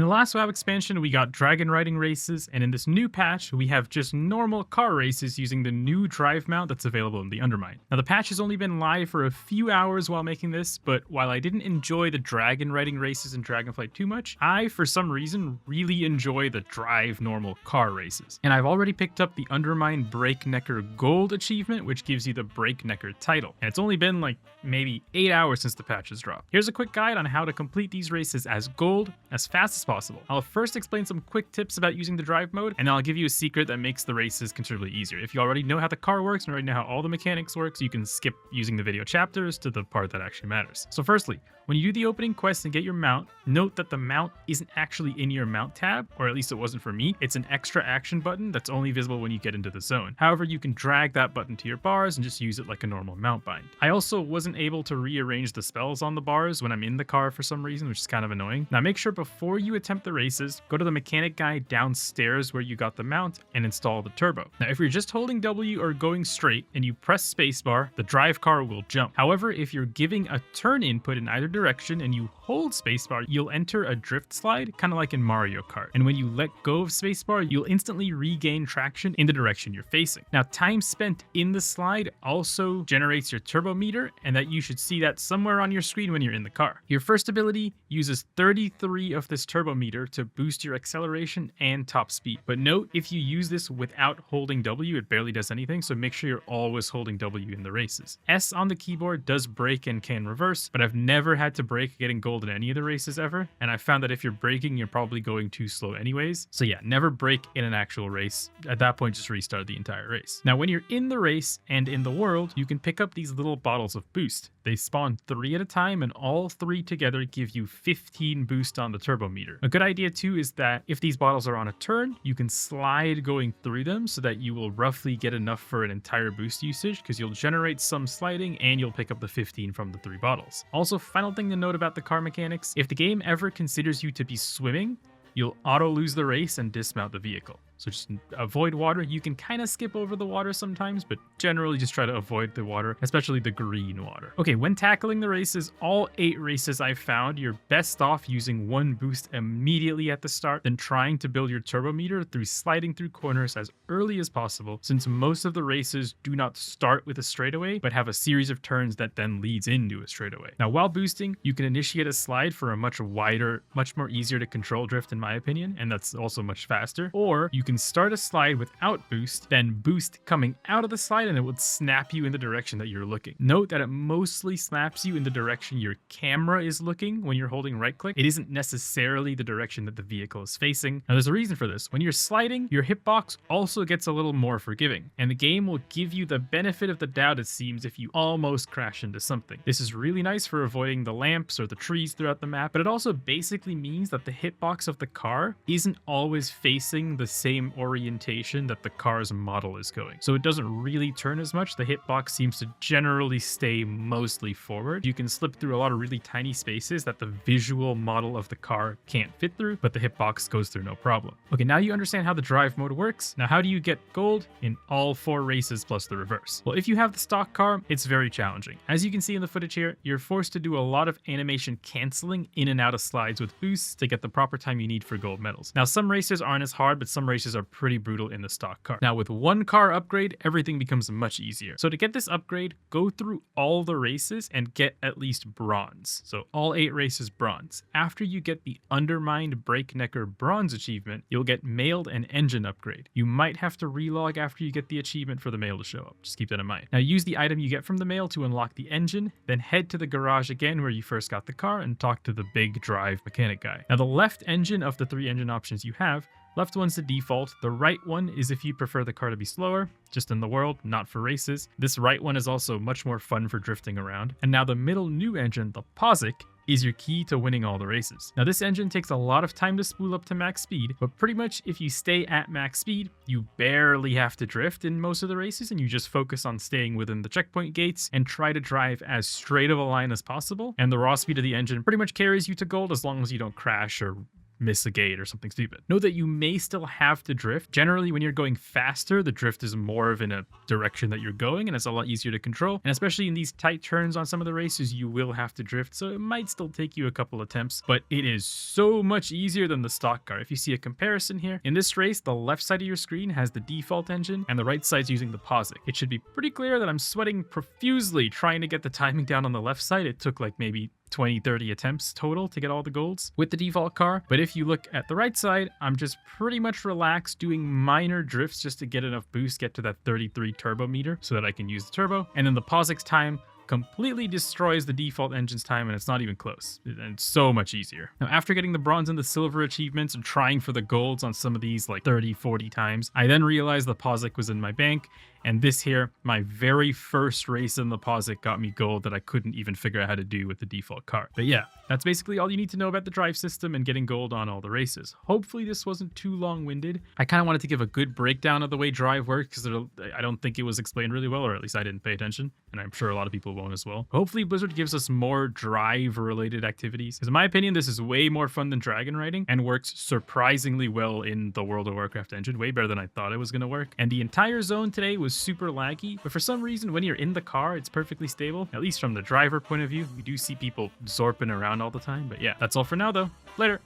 In the last WoW expansion, we got dragon riding races, and in this new patch, we have just normal car races using the new drive mount that's available in the Undermine. Now, the patch has only been live for a few hours while making this, but while I didn't enjoy the dragon riding races in Dragonflight too much, I, for some reason, really enjoy the drive normal car races. And I've already picked up the Undermine Breaknecker Gold achievement, which gives you the Breaknecker title. And it's only been like maybe 8 hours since the patch has dropped. Here's a quick guide on how to complete these races as gold as fast as possible. I'll first explain some quick tips about using the drive mode, and then I'll give you a secret that makes the races considerably easier. If you already know how the car works and already know how all the mechanics works, you can skip using the video chapters to the part that actually matters. So firstly, when you do the opening quest and get your mount, note that the mount isn't actually in your mount tab, or at least it wasn't for me. It's an extra action button that's only visible when you get into the zone. However, you can drag that button to your bars and just use it like a normal mount bind. I also wasn't able to rearrange the spells on the bars when I'm in the car for some reason, which is kind of annoying. Now make sure before you attempt the races, go to the mechanic guide downstairs where you got the mount and install the turbo. Now if you're just holding W or going straight and you press spacebar, the drive car will jump. However, if you're giving a turn input in either direction and you hold spacebar, you'll enter a drift slide, kind of like in Mario Kart. And when you let go of spacebar, you'll instantly regain traction in the direction you're facing. Now, time spent in the slide also generates your turbo meter, and that you should see that somewhere on your screen when you're in the car. Your first ability uses 33 of this turbo meter to boost your acceleration and top speed. But note, if you use this without holding W, it barely does anything, so make sure you're always holding W in the races. S on the keyboard does brake and can reverse, but I've never had to brake getting gold in any of the races ever, and I found that if you're braking, you're probably going too slow anyways. So yeah, never brake in an actual race. At that point, just restart the entire race. Now, when you're in the race and in the world, you can pick up these little bottles of boost. They spawn 3 at a time, and all 3 together give you 15 boost on the turbo meter. A good idea too is that if these bottles are on a turn, you can slide going through them so that you will roughly get enough for an entire boost usage, because you'll generate some sliding and you'll pick up the 15 from the 3 bottles. Also, final thing to note about the car mechanics, if the game ever considers you to be swimming, you'll auto lose the race and dismount the vehicle. So just avoid water. You can kind of skip over the water sometimes, but generally just try to avoid the water, especially the green water. Okay, when tackling the races, all 8 races I've found, you're best off using 1 boost immediately at the start, then trying to build your turbo meter through sliding through corners as early as possible, since most of the races do not start with a straightaway, but have a series of turns that then leads into a straightaway. Now, while boosting, you can initiate a slide for a much wider, much more easier to control drift in my opinion, and that's also much faster, or you can start a slide without boost, then boost coming out of the slide, and it would snap you in the direction that you're looking. Note that it mostly snaps you in the direction your camera is looking when you're holding right click. It isn't necessarily the direction that the vehicle is facing. Now there's a reason for this. When you're sliding, your hitbox also gets a little more forgiving, and the game will give you the benefit of the doubt, it seems, if you almost crash into something. This is really nice for avoiding the lamps or the trees throughout the map, but it also basically means that the hitbox of the car isn't always facing the same orientation that the car's model is going. So it doesn't really turn as much. The hitbox seems to generally stay mostly forward. You can slip through a lot of really tiny spaces that the visual model of the car can't fit through, but the hitbox goes through no problem. Okay, now you understand how the drive mode works. Now, how do you get gold in all 4 races plus the reverse? Well, if you have the stock car, it's very challenging. As you can see in the footage here, you're forced to do a lot of animation canceling in and out of slides with boosts to get the proper time you need for gold medals. Now, some races aren't as hard, but some races are pretty brutal in the stock car. Now, with 1 car upgrade, everything becomes much easier. So to get this upgrade, go through all the races and get at least bronze. So all 8 races bronze. After you get the Undermine Breaknecker bronze achievement, you'll get mailed an engine upgrade. You might have to relog after you get the achievement for the mail to show up. Just keep that in mind. Now use the item you get from the mail to unlock the engine, then head to the garage again where you first got the car and talk to the big drive mechanic guy. Now the left engine of the 3 engine options you have, left one's the default. The right one is if you prefer the car to be slower, just in the world, not for races. This right one is also much more fun for drifting around. And now the middle new engine, the POSIC, is your key to winning all the races. Now this engine takes a lot of time to spool up to max speed, but pretty much if you stay at max speed, you barely have to drift in most of the races, and you just focus on staying within the checkpoint gates and try to drive as straight of a line as possible. And the raw speed of the engine pretty much carries you to gold as long as you don't crash or miss a gate or something stupid. Know that you may still have to drift. Generally, when you're going faster, the drift is more of in a direction that you're going, and it's a lot easier to control. And especially in these tight turns on some of the races, you will have to drift, so it might still take you a couple attempts, but it is so much easier than the stock car. If you see a comparison here, in this race, the left side of your screen has the default engine, and the right side's using the POSIC. It should be pretty clear that I'm sweating profusely trying to get the timing down on the left side. It took like maybe 20-30 attempts total to get all the golds with the default car. But if you look at the right side, I'm just pretty much relaxed doing minor drifts just to get enough boost, get to that 33 turbo meter so that I can use the turbo. And then the POSIC's time completely destroys the default engine's time, and it's not even close. And it's so much easier. Now, after getting the bronze and the silver achievements and trying for the golds on some of these like 30-40 times, I then realized the POSIC was in my bank. And this here, my very first race in the POSIC got me gold that I couldn't even figure out how to do with the default car. But yeah, that's basically all you need to know about the drive system and getting gold on all the races. Hopefully this wasn't too long-winded. I kind of wanted to give a good breakdown of the way drive works because I don't think it was explained really well, or at least I didn't pay attention. And I'm sure a lot of people won't as well. Hopefully Blizzard gives us more drive-related activities, because in my opinion, this is way more fun than dragon riding and works surprisingly well in the World of Warcraft engine, way better than I thought it was going to work. And the entire zone today was super laggy, but for some reason when you're in the car it's perfectly stable, at least from the driver point of view. We do see people zorping around all the time, but yeah, that's all for now though. Later.